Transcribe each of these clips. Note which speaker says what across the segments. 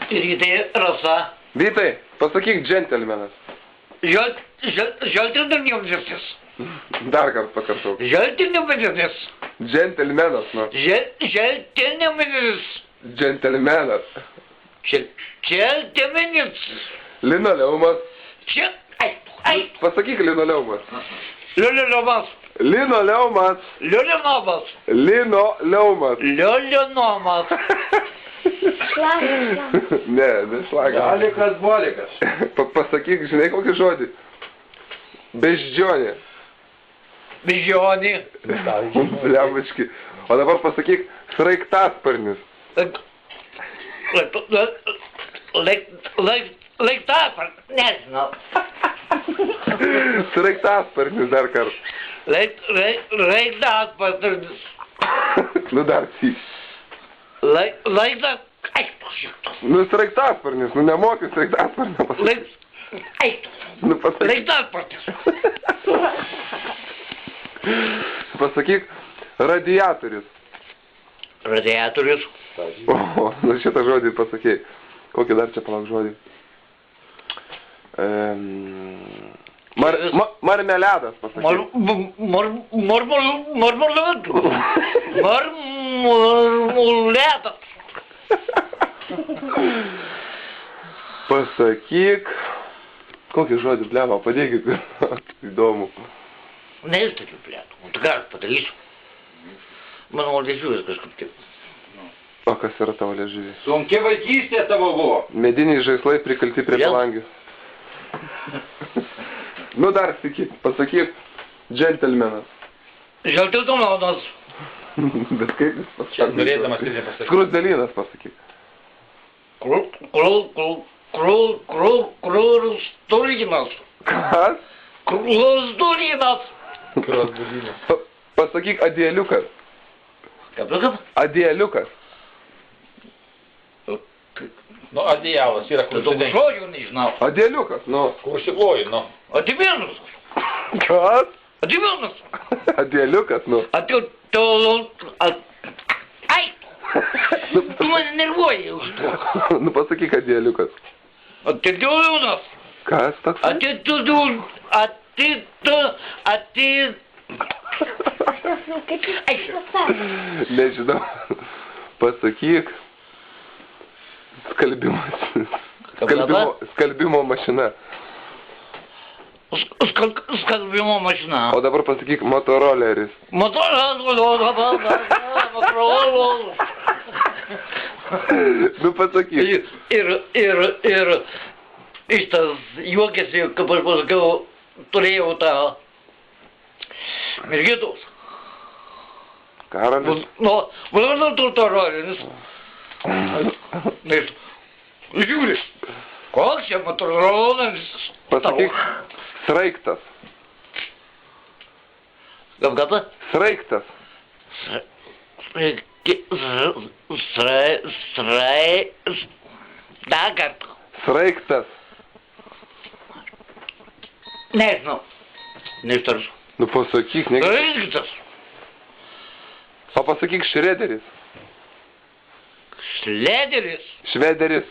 Speaker 1: Rytai, Rasa.
Speaker 2: Vytai, pasakyk džentelmenas.
Speaker 1: Žaltininkis.
Speaker 2: Dar kartą pakartau.
Speaker 1: Žaltininkis.
Speaker 2: Džentelmenas, nu.
Speaker 1: Žaltininkis.
Speaker 2: Džentelmenas.
Speaker 1: Žaltininkis.
Speaker 2: Linoleumas.
Speaker 1: Čia, ai.
Speaker 2: Pasakyk linoleumas.
Speaker 1: Liolinomas.
Speaker 2: Linoleumas.
Speaker 1: Liolinomas.
Speaker 2: Linoleumas.
Speaker 1: Liolinomas.
Speaker 2: Ne, šlagas.
Speaker 3: Alikas, bolikas.
Speaker 2: Pasakyk, žinai kokį žodį? Beždžionė.
Speaker 1: Beždžionė.
Speaker 2: Lembački. O dabar pasakyk sraigtasparnis.
Speaker 1: Laiktasparnis, nežinau.
Speaker 2: Sraigtasparnis dar kartą.
Speaker 1: Laiktasparnis.
Speaker 2: Nu dar syk.
Speaker 1: Laiktas. Ai,
Speaker 2: Nu sraigtasparnis, nu nemoki sraigtasparnio pasakyti.
Speaker 1: Ai,
Speaker 2: Nu pasakyk.
Speaker 1: laiktasparnis.
Speaker 2: Pasakyk radiatorius.
Speaker 1: Radiatorius.
Speaker 2: O, nu šitą žodį pasakėjai. Kokį dar čia palauk žodį? Marmeledas pasakėjai.
Speaker 1: Marmuletas.
Speaker 2: Pasakyk. Kokį žodį, blema, padėkit. Įdomu.
Speaker 1: Neįstačiu plėtų. Tu ką aš padarysiu? Mano liežuvis kažkaip taip.
Speaker 2: O kas yra tavo liežuvis?
Speaker 3: Sunkia vaikystė tavo buvo.
Speaker 2: Mediniai žaislai prikalti prie palangių. Nu dar sėki, pasakyk džentelmenas.
Speaker 1: Žaltininkis.
Speaker 2: Bet kaip jis
Speaker 3: Čia
Speaker 2: pasakė?
Speaker 3: norėdamas ir nepasakyti.
Speaker 2: Skrusdelinas pasakyk.
Speaker 1: Krūstulinas.
Speaker 2: Kas?
Speaker 1: Krūstulinas.
Speaker 2: Pasakyk adieliukas.
Speaker 1: Kaip?
Speaker 2: Adieliukas.
Speaker 3: Nu, adijalas yra kur
Speaker 1: Daug
Speaker 3: užsidengi.
Speaker 1: žodžių nežinau.
Speaker 2: Adieliukas, nu.
Speaker 3: Kur užsikloji, nu.
Speaker 1: Adiminus.
Speaker 2: Kas?
Speaker 1: Adiminus.
Speaker 2: Adieliukas, nu.
Speaker 1: Ai! Tu mane nervuoji už to.
Speaker 2: Nu pasakyk adieliukas.
Speaker 1: Atidūnas.
Speaker 2: Kas toks? Nežinau. Pasakyk. Skalbimas. Skalbimo mašina.
Speaker 1: Skalbimo mašina.
Speaker 2: O dabar pasakyk motoroleris. Nu pasakyk.
Speaker 1: Ir šitas juokėsi, kaip aš pasakiau, turėjau tą mergitos.
Speaker 2: Karolis.
Speaker 1: Nu, motoroleris. Žiūri, koks čia motoroleris?
Speaker 2: Pasakyk sraigtas.
Speaker 1: Gal?
Speaker 2: Sraigtas.
Speaker 1: Dar kartą.
Speaker 2: Sraigtas.
Speaker 1: Nežinau. Neištarsiu.
Speaker 2: Nu pasakyk, ne.
Speaker 1: Sraigtas.
Speaker 2: O pasakyk šrederis.
Speaker 1: Šlederis.
Speaker 2: Švederis.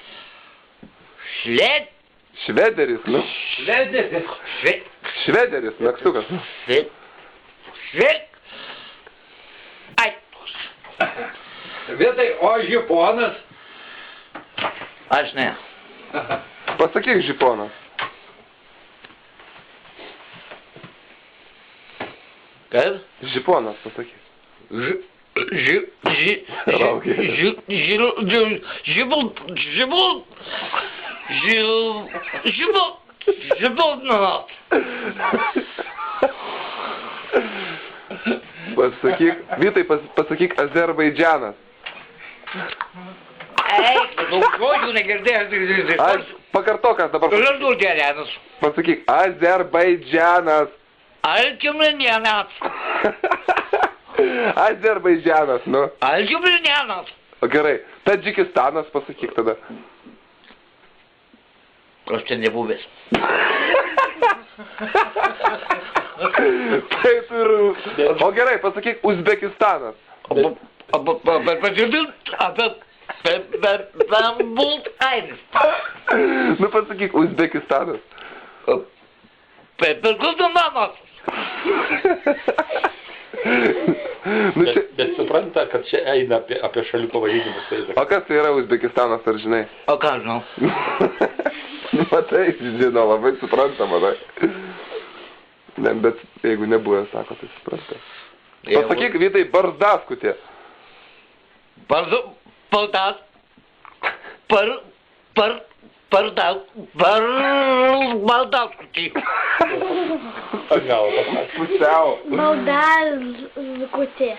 Speaker 2: Švederis, nu. Švederis, nakstukas.
Speaker 1: Ai.
Speaker 3: Vietai, o žiponas.
Speaker 1: Aš ne.
Speaker 2: Pasakyk žiponas.
Speaker 1: Kaip?
Speaker 2: Žiponas pasakyk.
Speaker 1: Žibulnamas.
Speaker 2: Pasakyk, Vytai, pasakyk Azerbaidžanas.
Speaker 1: Eik, daug žodžių negirdėjęs.
Speaker 2: Pakartokas dabar.
Speaker 1: Žaltininkis.
Speaker 2: Pasakyk Azerbaidžanas.
Speaker 1: Alkimlinienas.
Speaker 2: Azerbaidžanas, nu.
Speaker 1: Alkimlinienas.
Speaker 2: O gerai, Tadžikistanas pasakyk tada.
Speaker 1: Aš čia nebuvęs.
Speaker 2: Taip ir... O gerai, pasakyk Uzbekistanas.
Speaker 1: Apie Bultainis.
Speaker 2: Nu pasakyk, Uzbekistanas.
Speaker 1: Per Gudananas.
Speaker 2: Nu, čia...
Speaker 3: Bet supranta, kad čia eina apie šalių pavadinimus.
Speaker 2: O kas tai yra Uzbekistanas, ar žinai?
Speaker 1: O ką žinau?
Speaker 2: Matai, žino, labai suprantama, tai. Ne, bet jeigu nebuvę, sako, tai supranta. Pasakyk, Vytai, Barzdaskutė.
Speaker 1: Baldaskutė.
Speaker 3: Gal,
Speaker 2: Pusiau.
Speaker 4: Maldazkutė.